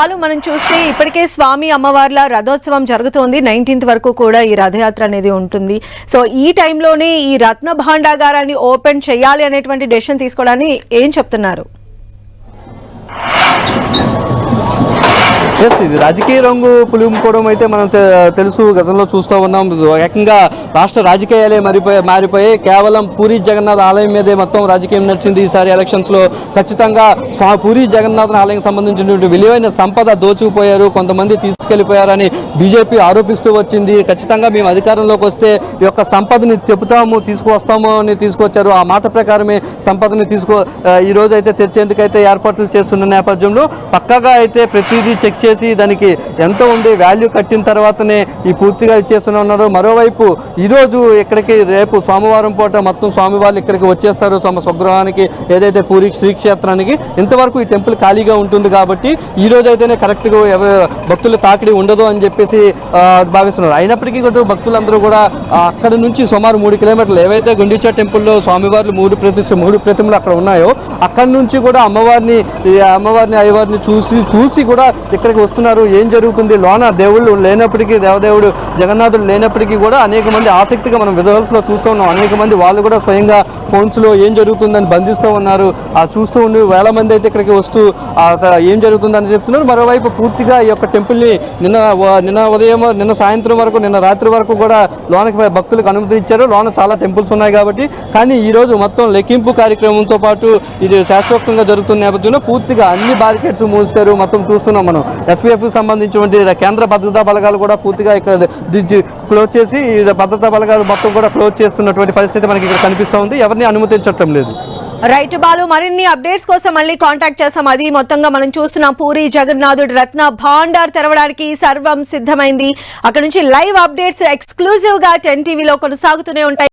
బాలు మనం చూస్తే ఇప్పటికే స్వామి అమ్మవార్ల రథోత్సవం జరుగుతోంది. 19th వరకు కూడా ఈ రథయాత్ర అనేది ఉంటుంది. సో ఈ టైంలోనే ఈ రత్న భాండాగారాన్ని ఓపెన్ చేయాలి అనేటువంటి డెసిషన్ తీసుకోవడాన్ని ఏం చెప్తున్నారు? ఇది రాజకీయ రంగు పులుముకోవడం అయితే మనం తెలుసు, గతంలో చూస్తూ ఉన్నాం. ఏకంగా రాష్ట్ర రాజకీయాలే మారిపోయాయి. కేవలం పూరి జగన్నాథ్ ఆలయం మీదే మొత్తం రాజకీయం నడిచింది. ఈసారి ఎలక్షన్స్లో ఖచ్చితంగా పూరి జగన్నాథ్ ఆలయం సంబంధించినటువంటి విలువైన సంపద దోచుకుపోయారు, కొంతమంది తీసుకెళ్లిపోయారని బీజేపీ ఆరోపిస్తూ వచ్చింది. ఖచ్చితంగా మేము అధికారంలోకి వస్తే ఈ యొక్క సంపదని చెబుతాము, తీసుకువస్తాము అని తీసుకొచ్చారు. ఆ మాట ప్రకారమే సంపదని ఈ రోజు అయితే తెచ్చేందుకైతే ఏర్పాట్లు చేస్తున్న నేపథ్యంలో పక్కాగా అయితే ప్రతిదీ చెక్ చేసి దానికి ఎంత ఉంది వాల్యూ కట్టిన తర్వాతనే ఈ పూర్తిగా ఇచ్చేస్తున్నారు. మరోవైపు ఈరోజు ఇక్కడికి రేపు సోమవారం పూట మొత్తం స్వామివార్లు ఇక్కడికి వచ్చేస్తారు తమ స్వగృహానికి, ఏదైతే పూరి శ్రీక్షేత్రానికి. ఇంతవరకు ఈ టెంపుల్ ఖాళీగా ఉంటుంది కాబట్టి ఈ రోజు అయితేనే కరెక్ట్గా భక్తులు తాకిడి ఉండదు అని చెప్పేసి భావిస్తున్నారు. అయినప్పటికీ కూడా భక్తులందరూ కూడా అక్కడ నుంచి సుమారు 3 కిలోమీటర్లు ఏవైతే గుండీచా టెంపుల్లో స్వామివార్లు మూడు ప్రతిమలు అక్కడ ఉన్నాయో అక్కడి నుంచి కూడా అమ్మవారిని అయ్యవారిని చూసి కూడా ఇక్కడికి వస్తున్నారు. ఏం జరుగుతుంది లోన దేవుళ్ళు లేనప్పటికీ, దేవదేవుడు జగన్నాథుడు లేనప్పటికీ కూడా అనేక మంది ఆసక్తిగా మనం విజువల్స్లో చూస్తూ ఉన్నాం. అనేక మంది వాళ్ళు కూడా స్వయంగా ఫోన్స్లో ఏం జరుగుతుందని బంధిస్తూ ఉన్నారు. చూస్తూ ఉండి వేల మంది అయితే ఇక్కడికి వస్తూ ఏం జరుగుతుందని చెప్తున్నారు. మరోవైపు పూర్తిగా ఈ యొక్క టెంపుల్ని నిన్న సాయంత్రం వరకు, నిన్న రాత్రి వరకు కూడా లోనకి భక్తులకు అనుమతి ఇచ్చారు. లోన చాలా టెంపుల్స్ ఉన్నాయి కాబట్టి. కానీ ఈరోజు మొత్తం లెక్కింపు కార్యక్రమంతో పాటు ఇది శాస్త్రోక్తంగా జరుగుతున్న నేపథ్యంలో పూర్తిగా అన్ని బారికేడ్స్ మూస్తారు. మొత్తం చూస్తున్నాం మనం. ఎస్పీఎఫ్ సంబంధించినటువంటి కేంద్ర భద్రతా బలగాలు కూడా పూర్తిగా ఇక్కడ క్లోజ్ చేసి భద్రతా బలగాలు మొత్తం కూడా క్లోజ్ చేస్తున్నటువంటి పరిస్థితి మనకి ఇక్కడ కనిపిస్తూ ఉంది. ఎవరిని అనుమతించటం లేదు. రైట్ బాలు, మరిన్ని అప్డేట్స్ కోసం మళ్ళీ కాంటాక్ట్ చేస్తాం. అది మొత్తంగా మనం చూస్తున్నాం పూరి జగన్నాథుడి రత్న భాండార్ తెరవడానికి సర్వం సిద్ధమైంది. అక్కడ నుంచి లైవ్ అప్డేట్స్ ఎక్స్క్లూజివ్ గా 10 టీవీలో కొనసాగుతూనే ఉంటాయి.